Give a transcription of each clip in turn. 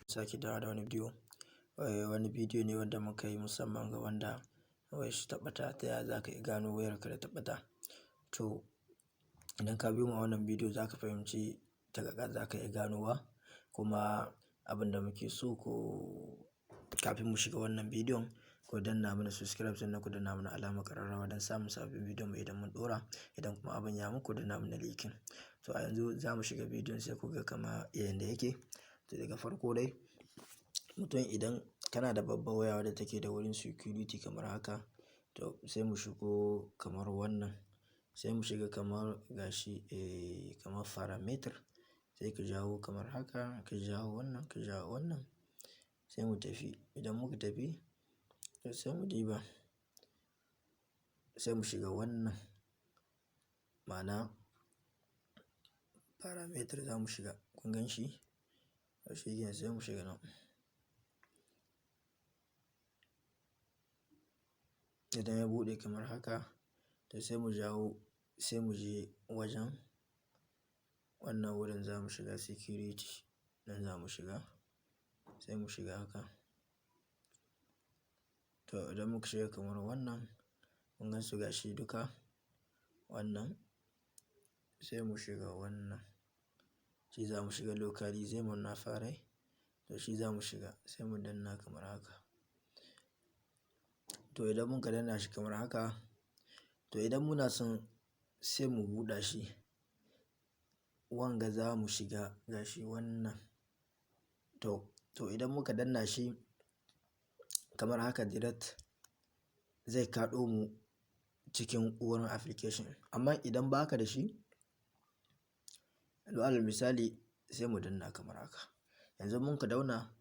sake dawowa da wani bidiyo. Wani bidiyo ne wanda muka yi musamman ga wanda wayar shi ta ɓata, ta yaya za ka iya gano wayarka da ta ɓata. To idan ka biyo mu a wannan bidiyo za ka fahimci ta ƙaƙa za ka iya ganowa. Kuma abin da muke so kafin mu shiga wannan bidiyon, ku danna mana subscribe sannan ku danna mana alamar ƙararrawa don samun sabbin bidiyon mu idan mun ɗora. Idan kuma abin ya muku danna mana likin. To a yanzu za mu shiga bidiyon sai ku ga kama yanda yake. To daga farko dai mutum idan kana da babbar waya wadda take da wurin security kamar haka, to sai mu shigo kamar wannan. Sai mu shiga kamar gashi kamar parameter. Sai ka jawo kamar haka, ka jawo wannan, ka jawo wannan. Sai mu tafi. Idan muka tafi sai mu diba. Sai mu shiga wannan. Ma'ana parameter za mu shiga. Kun gan shi? Shi kenan sai mu shiga nan. Idan ya buɗe kamar haka, to sai mu jawo, sai mu je wajen wannan wurin za mu shiga security. Nan za mu shiga. Sai mu shiga haka. To idan muka shiga kamar wannan, kun gan su gashi duka wannan. Sai mu shiga wannan. Shi za mu shiga localization na farai. To shi za mu shiga. Sai mu danna kamar haka. To idan muka danna shi kamar haka, to idan muna son sai mu buɗa shi. Wanga za mu shiga gashi wannan. To idan muka danna shi kamar haka direct zai kaɗo mu cikin wurin application. Amma idan ba ka da shi, alal misali sai mu danna kamar haka. Yanzu mun ka dauna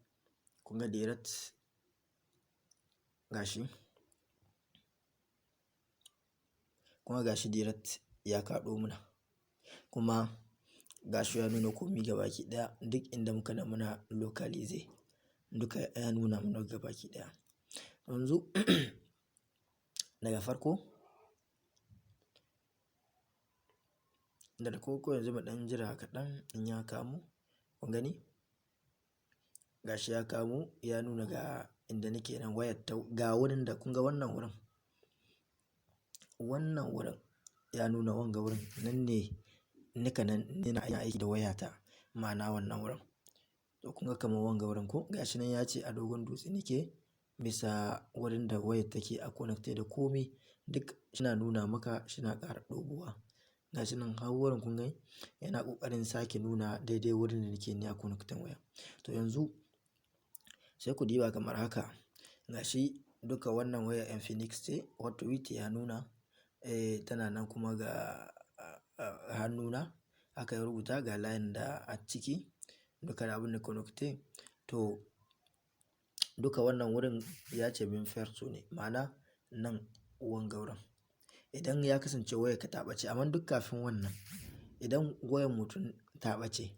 kun ga direct gashi. Kuma gashi direct ya kaɗo muna. Kuma gashi ya nuna komi gabaki ɗaya. Duk inda muka na muna localize duka ya nuna mana gabaki ɗaya. Yanzu daga farko yanzu mu ɗan jira kaɗan in ya kamu. Kun gani? Gashi ya kamu ya nuna ga inda nake nan wayar ta ga wurin da kun ga wannan wurin. Wannan wurin ya nuna wanga wurin nan ne nika nan ina aiki da wayata. Ma'ana wannan wurin. To kun ga kamar wanga wurin ko gashi nan ya ce a dogon dutse nake bisa wurin da wayar take a connected da komi. Duk suna nuna maka suna ƙara ɗobowa. Gashi nan har wurin kun gani yana ƙoƙarin sake nuna daidai wurin da nake ni a connecting waya. To yanzu sai ku diba kamar haka. Gashi duka wannan wayar Infinix ce. Hot with ya nuna. Tana nan kuma ga hannuna aka rubuta ga line da a ciki. Duka da abin da connected. To duka wannan wurin ya ce min first ne. Ma'ana nan wanga wurin. Idan ya kasance wayarka ta ɓace amma duk kafin wannan. Idan wayar mutum ta ɓace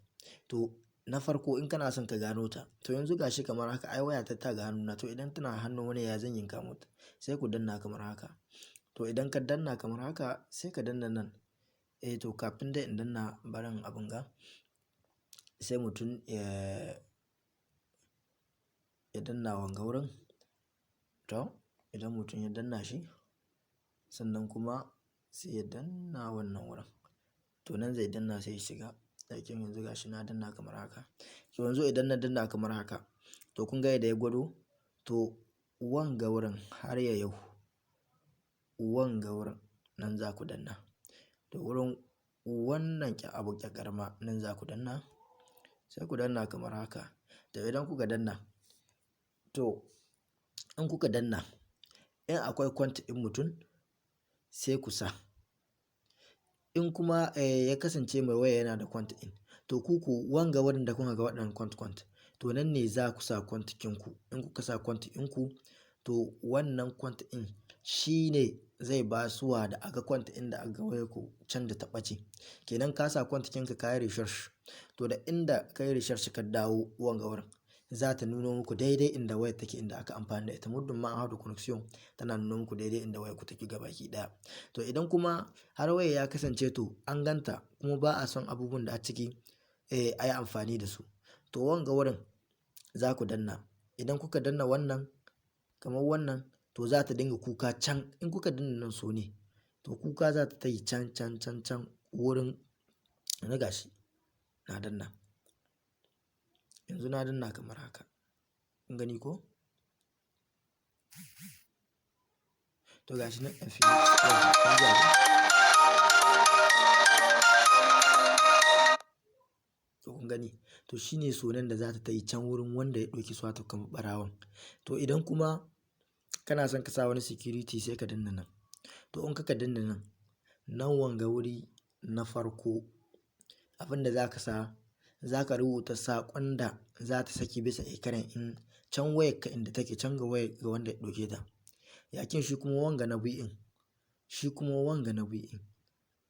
to na farko in kana son ka gano ta. To yanzu gashi kamar haka ai wayata ta ga hannuna. To idan tana hannun wani ya zan yin kamo ta. Sai ku danna kamar haka. To idan ka danna kamar haka sai ka danna nan. To kafin dai in danna barin abin ga sai mutum ya danna wanga wurin. To idan mutum ya danna shi sannan kuma sai ya danna wannan wurin. To nan zai danna sai ya shiga. Aikin yanzu gashi na danna kamar haka. To yanzu idan na danna kamar haka to kun ga yadda ya gwado. To wanga wurin har ya yau. Wanga wurin nan za ku danna. To wurin wannan abu ƙarama nan za ku danna. Sai ku danna kamar haka. To idan kuka danna to in kuka danna in akwai kwant ɗin mutum sai ku sa. In kuma ya kasance mai waya yana da kwant ɗin to ku wanga wurin da kuka ga waɗannan kwant to nan ne za ku sa kwant ɗinku. In kuka sa kwant ɗinku to wannan kwant ɗin shi ne zai ba suwa da aka kwant ɗin da aka wayar ku can da ta ɓace. Kenan ka sa kwant ɗinka ka yi refresh. To da inda ka yi refresh ka dawo wanga wurin za ta nuna muku daidai inda wayar take inda aka amfani da ita. Muddin ma an haɗa connection tana nuna muku daidai inda wayar ku take gabaki ɗaya. To idan kuma har wayar ya kasance to an ganta kuma ba a son abubuwan da a ciki a yi amfani da su. To wanga wurin za ku danna. Idan kuka danna wannan kamar wannan to za ta dinga kuka can. In kuka danna nan so ne to kuka za ta yi can wurin na gashi na danna. Yanzu na danna kamar haka. Kun gani ko? To gashi nan to kun gani, to shine sonen da za ta yi can wurin wanda ya ɗauki swata kamar ɓarawon. To idan kuma kana son ka sa wani security sai ka danna nan. To in ka danna nan wanga wuri na farko abinda za ka sa, za ka rubuta saƙon da za ta saki bisa ekran in can wayarka inda take can ga wayar ga wanda ya ɗauke ta. Yakin shi kuma wanga na biyu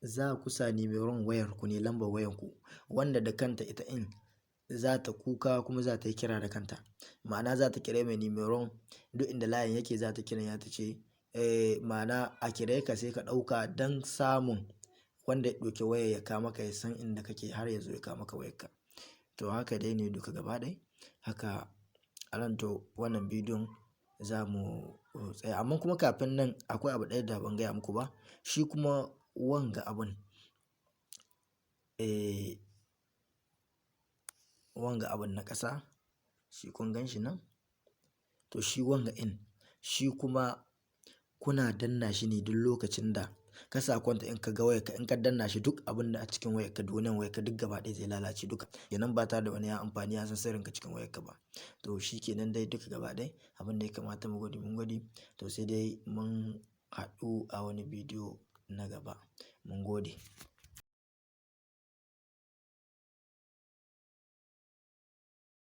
za ku sa nimeron wayar ku ne, lambar wayar ku wanda da kanta ita in za ta kuka kuma za ta yi kira da kanta. Ma'ana za ta kira mai nimeron duk inda layin yake za ta kira ya ta ce ma'ana a kire ka sai ka ɗauka don samun wanda ya ɗauki wayar ya kawo maka ya san inda kake har ya zo ya kawo maka wayarka. To haka dai ne duka gaba ɗaya. Haka to wannan bidiyon za mu tsaya. Amma kuma kafin nan akwai abu ɗaya da ban gaya muku ba. Shi kuma wanga abun na ƙasa shi kun gan shi nan. To shi wanga in shi kuma kuna danna shi ne duk lokacin da ka sa kwanta in ka ga wayarka in ka danna shi duk abin da a cikin wayarka duniyan wayarka duk gaba ɗaya zai lalace duka. Kenan ba tare da wani ya amfani ya san sirrinka cikin wayarka ba. To shi kenan dai duka gaba ɗaya abin da ya kamata mu gwadi mun gwadi. To sai dai mun haɗu a wani bidiyo na gaba. Mun gode.